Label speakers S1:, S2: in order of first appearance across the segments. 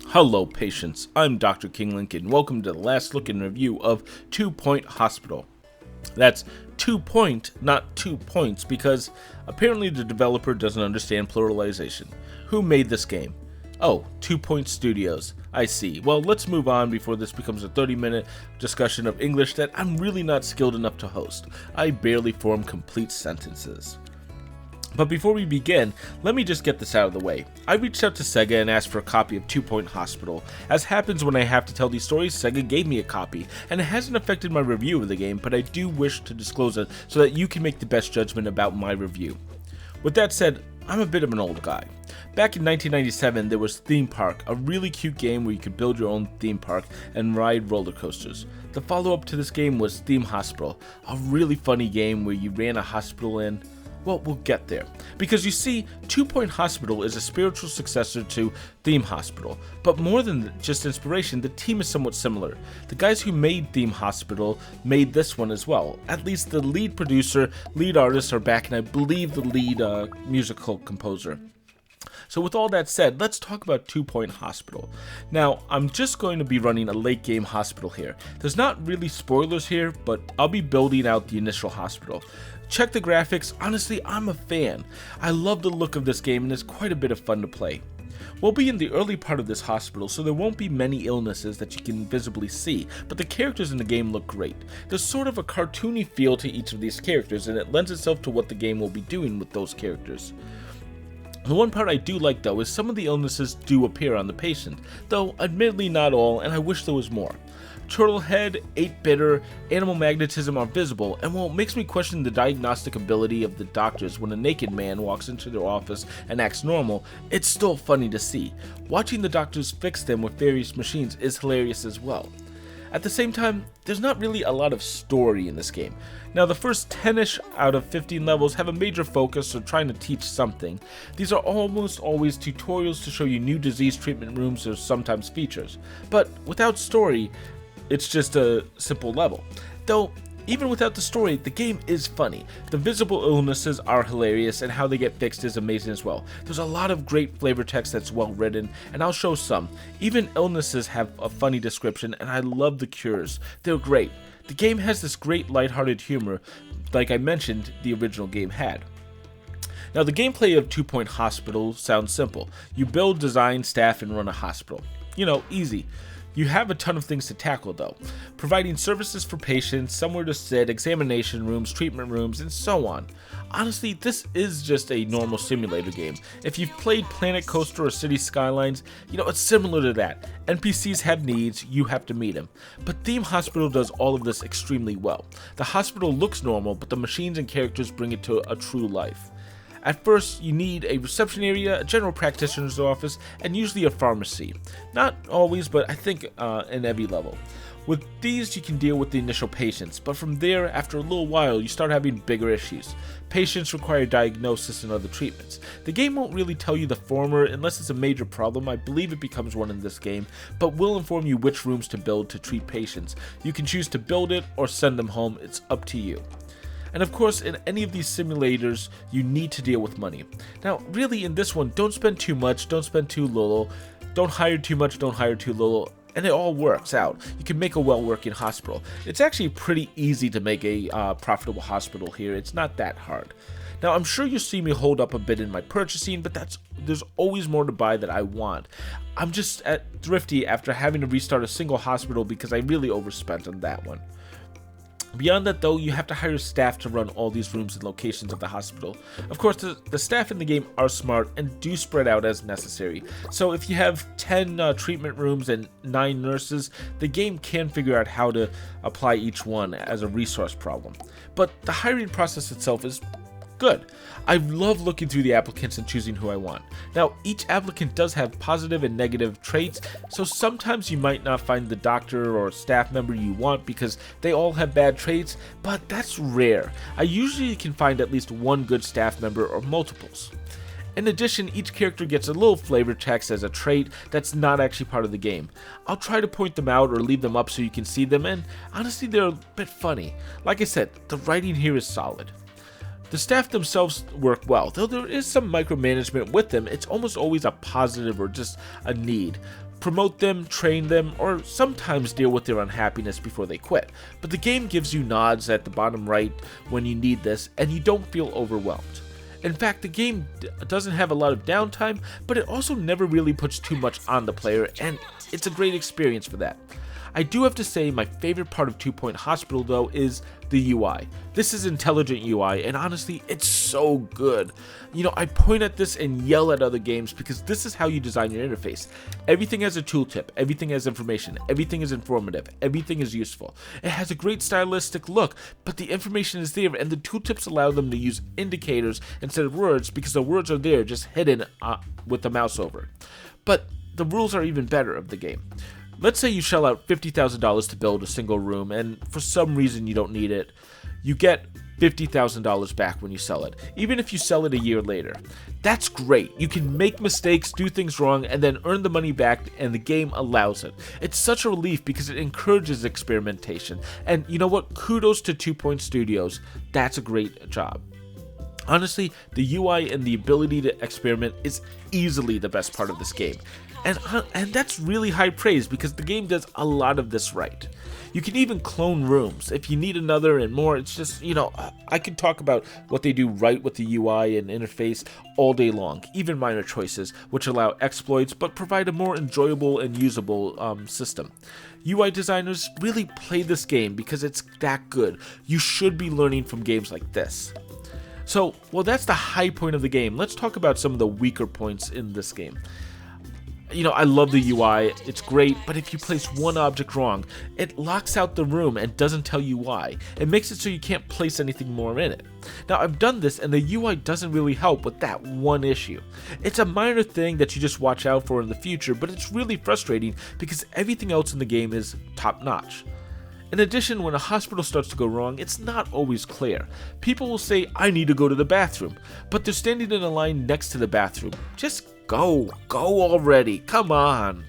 S1: Hello patients, I'm Dr. King Lincoln. Welcome to the last look and review of 2 Point Hospital. That's 2 point, not 2 points, because apparently the developer doesn't understand pluralization. Who made this game? Oh, 2 Point Studios. I see. Well, let's move on before this becomes a 30-minute discussion of English that I'm really not skilled enough to host. I barely form complete sentences. But before we begin, let me just get this out of the way. I reached out to Sega and asked for a copy of 2 Point Hospital. As happens when I have to tell these stories, Sega gave me a copy, and it hasn't affected my review of the game, but I do wish to disclose it so that you can make the best judgment about my review. With that said, I'm a bit of an old guy. Back in 1997, there was Theme Park, a really cute game where you could build your own theme park and ride roller coasters. The follow-up to this game was Theme Hospital, a really funny game where you ran a hospital in. Well, we'll get there. Because you see, 2 Point Hospital is a spiritual successor to Theme Hospital. But more than just inspiration, the team is somewhat similar. The guys who made Theme Hospital made this one as well. At least the lead producer, lead artists are back, and I believe the lead musical composer. So with all that said, let's talk about 2 Point Hospital. Now, I'm just going to be running a late game hospital here. There's not really spoilers here, but I'll be building out the initial hospital. Check the graphics, honestly, I'm a fan. I love the look of this game and it's quite a bit of fun to play. We'll be in the early part of this hospital, so there won't be many illnesses that you can visibly see, but the characters in the game look great. There's sort of a cartoony feel to each of these characters, and it lends itself to what the game will be doing with those characters. The one part I do like though is some of the illnesses do appear on the patient, though admittedly not all, and I wish there was more. Turtlehead, 8-bitter, animal magnetism are visible, and while it makes me question the diagnostic ability of the doctors when a naked man walks into their office and acts normal, it's still funny to see. Watching the doctors fix them with various machines is hilarious as well. At the same time, there's not really a lot of story in this game. Now, the first 10-ish out of 15 levels have a major focus or trying to teach something. These are almost always tutorials to show you new disease treatment rooms or sometimes features. But without story, it's just a simple level. Though, even without the story, the game is funny. The visible illnesses are hilarious, and how they get fixed is amazing as well. There's a lot of great flavor text that's well written, and I'll show some. Even illnesses have a funny description, and I love the cures. They're great. The game has this great lighthearted humor, like I mentioned the original game had. Now, the gameplay of 2 Point Hospital sounds simple. You build, design, staff, and run a hospital. You know, easy. You have a ton of things to tackle though, providing services for patients, somewhere to sit, examination rooms, treatment rooms, and so on. Honestly, this is just a normal simulator game. If you've played Planet Coaster or City Skylines, you know, it's similar to that. NPCs have needs, you have to meet them. But Theme Hospital does all of this extremely well. The hospital looks normal, but the machines and characters bring it to a true life. At first, you need a reception area, a general practitioner's office, and usually a pharmacy. Not always, but I think in every level. With these, you can deal with the initial patients, but from there, after a little while, you start having bigger issues. Patients require diagnosis and other treatments. The game won't really tell you the former unless it's a major problem. I believe it becomes one in this game, but will inform you which rooms to build to treat patients. You can choose to build it or send them home, it's up to you. And of course, in any of these simulators, you need to deal with money. Now, really in this one, don't spend too much, don't spend too little, don't hire too much, don't hire too little, and it all works out. You can make a well-working hospital. It's actually pretty easy to make a profitable hospital here. It's not that hard. Now, I'm sure you'll see me hold up a bit in my purchasing, but there's always more to buy that I want. I'm just thrifty after having to restart a single hospital because I really overspent on that one. Beyond that though, you have to hire staff to run all these rooms and locations of the hospital. Of course, the staff in the game are smart and do spread out as necessary. So if you have 10 treatment rooms and 9 nurses, the game can figure out how to apply each one as a resource problem. But the hiring process itself is good. I love looking through the applicants and choosing who I want. Now, each applicant does have positive and negative traits, so sometimes you might not find the doctor or staff member you want because they all have bad traits, but that's rare. I usually can find at least one good staff member or multiples. In addition, each character gets a little flavor text as a trait that's not actually part of the game. I'll try to point them out or leave them up so you can see them, and honestly they're a bit funny. Like I said, the writing here is solid. The staff themselves work well, though there is some micromanagement with them. It's almost always a positive or just a need. Promote them, train them, or sometimes deal with their unhappiness before they quit. But the game gives you nods at the bottom right when you need this, and you don't feel overwhelmed. In fact, the game doesn't have a lot of downtime, but it also never really puts too much on the player, and it's a great experience for that. I do have to say my favorite part of 2 Point Hospital though is the UI. This is intelligent UI, and honestly, it's so good. I point at this and yell at other games because this is how you design your interface. Everything has a tooltip, everything has information, everything is informative, everything is useful. It has a great stylistic look, but the information is there, and the tooltips allow them to use indicators instead of words because the words are there just hidden with the mouse over. But the rules are even better of the game. Let's say you shell out $50,000 to build a single room, and for some reason you don't need it. You get $50,000 back when you sell it, even if you sell it a year later. That's great. You can make mistakes, do things wrong, and then earn the money back, and the game allows it. It's such a relief because it encourages experimentation. And you know what? Kudos to 2 Point Studios. That's a great job. Honestly, the UI and the ability to experiment is easily the best part of this game. And that's really high praise because the game does a lot of this right. You can even clone rooms if you need another and more. It's just, I could talk about what they do right with the UI and interface all day long, even minor choices, which allow exploits but provide a more enjoyable and usable system. UI designers really play this game because it's that good. You should be learning from games like this. So, well, that's the high point of the game. Let's talk about some of the weaker points in this game. I love the UI, it's great, but if you place one object wrong, it locks out the room and doesn't tell you why. It makes it so you can't place anything more in it. Now, I've done this, and the UI doesn't really help with that one issue. It's a minor thing that you just watch out for in the future, but it's really frustrating because everything else in the game is top-notch. In addition, when a hospital starts to go wrong, it's not always clear. People will say, I need to go to the bathroom, but they're standing in a line next to the bathroom. Just go already, come on.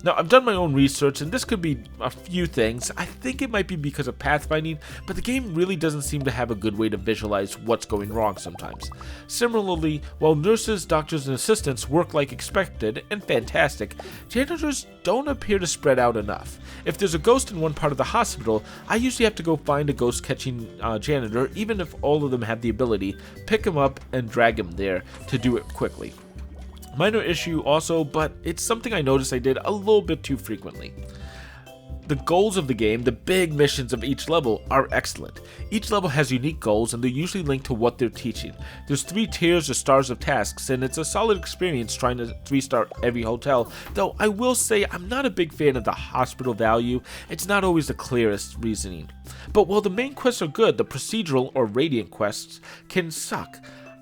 S1: Now, I've done my own research, and this could be a few things. I think it might be because of pathfinding, but the game really doesn't seem to have a good way to visualize what's going wrong sometimes. Similarly, while nurses, doctors, and assistants work like expected and fantastic, janitors don't appear to spread out enough. If there's a ghost in one part of the hospital, I usually have to go find a ghost-catching janitor, even if all of them have the ability, pick him up and drag him there to do it quickly. Minor issue also, but it's something I noticed I did a little bit too frequently. The goals of the game, the big missions of each level, are excellent. Each level has unique goals, and they're usually linked to what they're teaching. There's 3 tiers or stars of tasks, and it's a solid experience trying to 3-star every hotel, though I will say I'm not a big fan of the hospital value. It's not always the clearest reasoning. But while the main quests are good, the procedural or radiant quests can suck.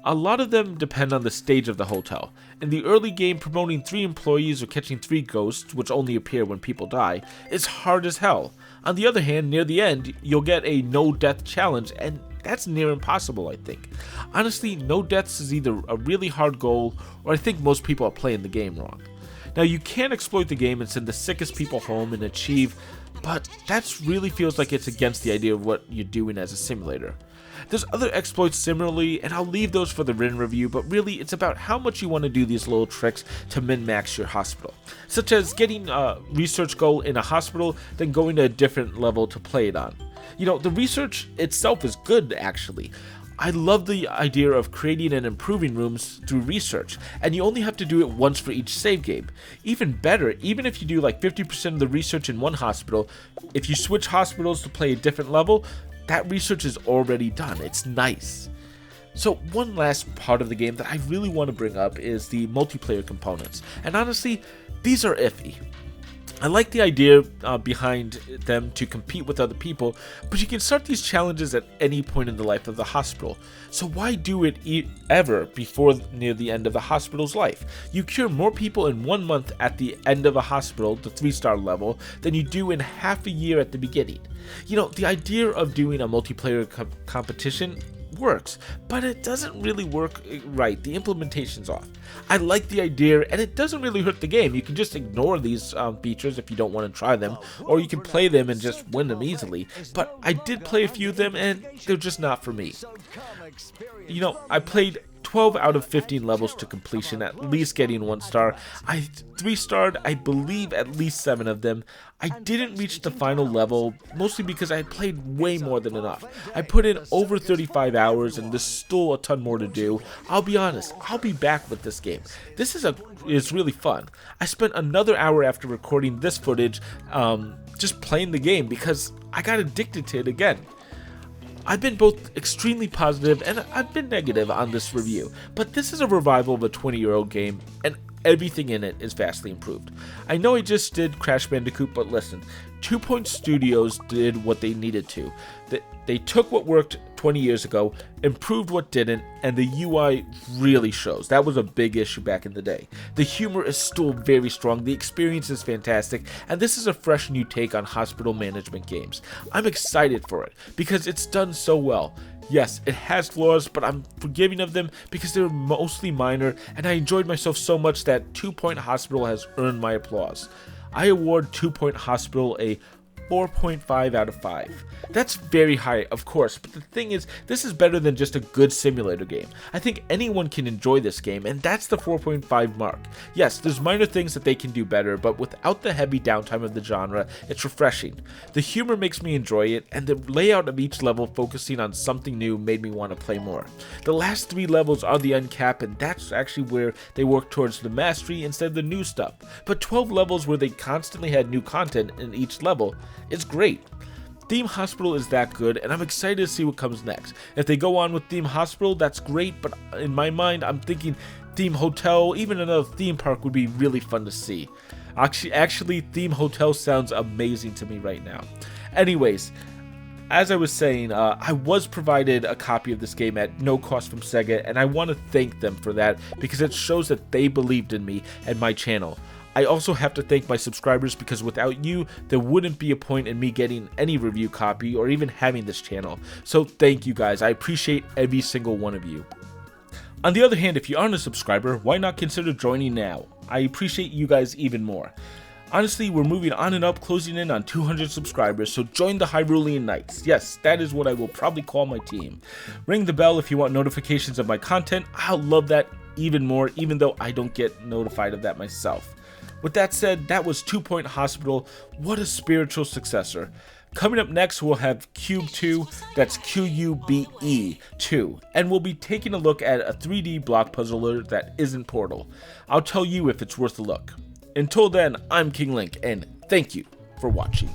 S1: A lot of them depend on the stage of the hotel. In the early game, promoting 3 employees or catching 3 ghosts, which only appear when people die, is hard as hell. On the other hand, near the end, you'll get a no-death challenge, and that's near impossible, I think. Honestly, no deaths is either a really hard goal, or I think most people are playing the game wrong. Now, you can exploit the game and send the sickest people home and achieve, but that really feels like it's against the idea of what you're doing as a simulator. There's other exploits similarly, and I'll leave those for the written review, but really it's about how much you want to do these little tricks to min-max your hospital. Such as getting a research goal in a hospital, then going to a different level to play it on. The research itself is good, actually. I love the idea of creating and improving rooms through research, and you only have to do it once for each save game. Even better, even if you do like 50% of the research in one hospital, if you switch hospitals to play a different level, that research is already done. It's nice. So one last part of the game that I really want to bring up is the multiplayer components, and honestly, these are iffy. I like the idea behind them to compete with other people, but you can start these challenges at any point in the life of the hospital. So why do it ever before near the end of the hospital's life? You cure more people in 1 month at the end of a hospital, the 3-star level, than you do in half a year at the beginning. The idea of doing a multiplayer competition works, but it doesn't really work right. The implementation's off. I like the idea, and it doesn't really hurt the game. You can just ignore these features if you don't want to try them, or you can play them and just win them easily. But I did play a few of them, and they're just not for me. You know, I played 12 out of 15 levels to completion, at least getting 1 star. I 3-starred, I believe, at least 7 of them. I didn't reach the final level, mostly because I had played way more than enough. I put in over 35 hours, and there's still a ton more to do. I'll be honest, I'll be back with this game. This is really fun. I spent another hour after recording this footage just playing the game because I got addicted to it again. I've been both extremely positive and I've been negative on this review, but this is a revival of a 20-year-old game, and everything in it is vastly improved. I know I just did Crash Bandicoot, but listen, 2 Point Studios did what they needed to. They took what worked 20 years ago, improved what didn't, and the UI really shows. That was a big issue back in the day. The humor is still very strong, the experience is fantastic, and this is a fresh new take on hospital management games. I'm excited for it, because it's done so well. Yes, it has flaws, but I'm forgiving of them because they're mostly minor, and I enjoyed myself so much that 2 Point Hospital has earned my applause. I award 2 Point Hospital a 4.5 out of 5. That's very high, of course, but the thing is, this is better than just a good simulator game. I think anyone can enjoy this game, and that's the 4.5 mark. Yes, there's minor things that they can do better, but without the heavy downtime of the genre, it's refreshing. The humor makes me enjoy it, and the layout of each level focusing on something new made me want to play more. The last 3 levels are the uncap, and that's actually where they work towards the mastery instead of the new stuff. But 12 levels where they constantly had new content in each level, it's great. Theme Hospital is that good, and I'm excited to see what comes next. If they go on with Theme Hospital, that's great, but in my mind, I'm thinking Theme Hotel, even another theme park would be really fun to see. Actually, Theme Hotel sounds amazing to me right now. Anyways, as I was saying, I was provided a copy of this game at no cost from Sega, and I want to thank them for that because it shows that they believed in me and my channel. I also have to thank my subscribers because without you, there wouldn't be a point in me getting any review copy or even having this channel. So thank you guys, I appreciate every single one of you. On the other hand, if you aren't a subscriber, why not consider joining now? I appreciate you guys even more. Honestly, we're moving on and up, closing in on 200 subscribers, so join the Hyrulean Knights. Yes, that is what I will probably call my team. Ring the bell if you want notifications of my content. I'll love that even more, even though I don't get notified of that myself. With that said, that was 2 Point Hospital. What a spiritual successor. Coming up next, we'll have Cube 2, that's Qube 2, and we'll be taking a look at a 3D block puzzler that isn't Portal. I'll tell you if it's worth a look. Until then, I'm King Link, and thank you for watching.